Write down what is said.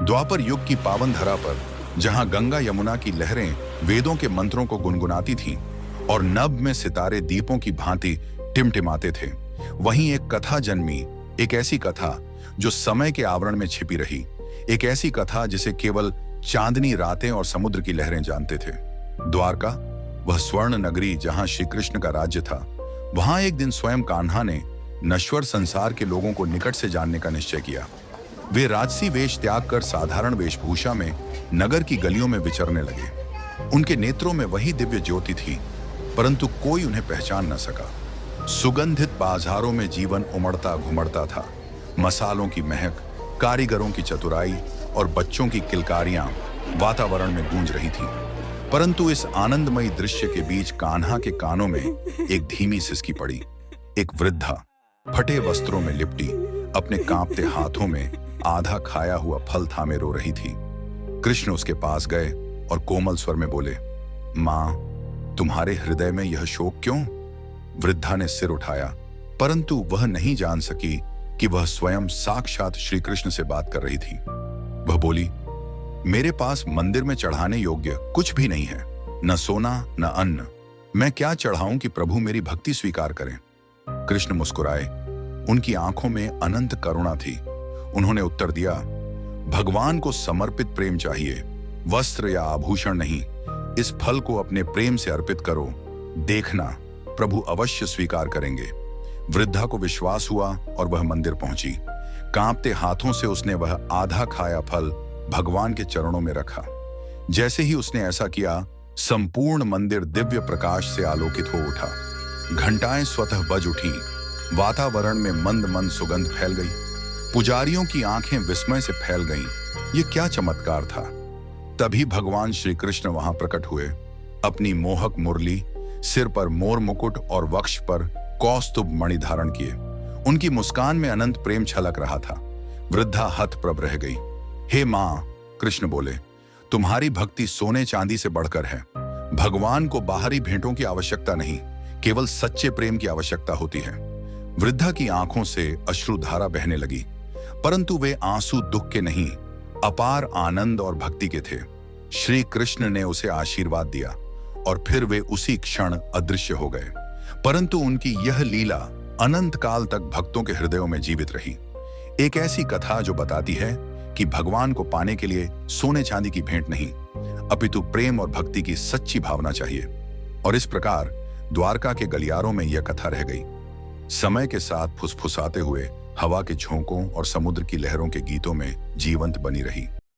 द्वापर युग की पावन धरा पर, जहां गंगा यमुना की लहरें वेदों के मंत्रों को गुनगुनाती थीं और नभ में सितारे दीपों की भांति टिमटिमाते थे, वहीं एक कथा जन्मी। एक ऐसी कथा जो समय के आवरण में छिपी रही, एक ऐसी कथा जिसे केवल चांदनी रातें और समुद्र की लहरें जानते थे। द्वारका, वह स्वर्ण नगरी जहां श्री कृष्ण का राज्य था, वहां एक दिन स्वयं कान्हा ने नश्वर संसार के लोगों को निकट से जानने का निश्चय किया। वे राजसी वेश त्याग कर साधारण वेशभूषा में नगर की गलियों में विचरने लगे। उनके नेत्रों में वही दिव्य ज्योति थी, परंतु कोई उन्हें पहचान न सका। सुगंधित बाजारों में जीवन उमड़ता घुमड़ता था। मसालों की महक, कारीगरों की चतुराई और बच्चों की किलकारियां वातावरण में गूंज रही थीं। परंतु इस आनंदमयी दृश्य के बीच कान्हा के कानों में एक धीमी सिसकी पड़ी। एक वृद्धा फटे वस्त्रों में लिपटी अपने कांपते हाथों में आधा खाया हुआ फल थामे रो रही थी। कृष्ण उसके पास गए और कोमल स्वर में बोले, मां, तुम्हारे हृदय में यह शोक क्यों? वृद्धा ने सिर उठाया, परंतु वह नहीं जान सकी कि वह स्वयं साक्षात श्री कृष्ण से बात कर रही थी। वह बोली, मेरे पास मंदिर में चढ़ाने योग्य कुछ भी नहीं है, न सोना न अन्न। मैं क्या चढ़ाऊं कि प्रभु मेरी भक्ति स्वीकार करें? कृष्ण मुस्कुराए। उनकी आंखों में अनंत करुणा थी। उन्होंने उत्तर दिया, भगवान को समर्पित प्रेम चाहिए, वस्त्र या आभूषण नहीं। इस फल को अपने प्रेम से अर्पित करो, देखना प्रभु अवश्य स्वीकार करेंगे। वृद्धा को विश्वास हुआ और वह मंदिर पहुंची। कांपते हाथों से उसने वह आधा खाया फल भगवान के चरणों में रखा। जैसे ही उसने ऐसा किया, संपूर्ण मंदिर दिव्य प्रकाश से आलोकित हो उठा। घंटाएं स्वतः बज उठी। वातावरण में मंद मंद सुगंध फैल गई। पुजारियों की आंखें विस्मय से फैल गईं। ये क्या चमत्कार था? तभी भगवान श्री कृष्ण वहां प्रकट हुए, अपनी मोहक मुरली, सिर पर मोर मुकुट और वक्ष पर कौस्तुभ मणि धारण किए। उनकी मुस्कान में अनंत प्रेम छलक रहा था। वृद्धा हतप्रभ रह गई। हे मां, कृष्ण बोले, तुम्हारी भक्ति सोने चांदी से बढ़कर है। भगवान को बाहरी भेंटों की आवश्यकता नहीं, केवल सच्चे प्रेम की आवश्यकता होती है। वृद्धा की आंखों से अश्रुधारा बहने लगी, परंतु वे आंसू दुख के नहीं, अपार आनंद और भक्ति के थे। श्री कृष्ण ने उसे आशीर्वाद दिया और फिर वे उसी क्षण अदृश्य हो गए। परंतु उनकी यह लीला अनंत काल तक भक्तों के हृदयों में जीवित रही। एक ऐसी कथा जो बताती है कि भगवान को पाने के लिए सोने चांदी की भेंट नहीं, अपितु प्रेम और भक्ति की सच्ची भावना चाहिए। और इस प्रकार द्वारका के गलियारों में यह कथा रह गई, समय के साथ फुसफुसाते हुए हवा के झोंकों और समुद्र की लहरों के गीतों में जीवंत बनी रही।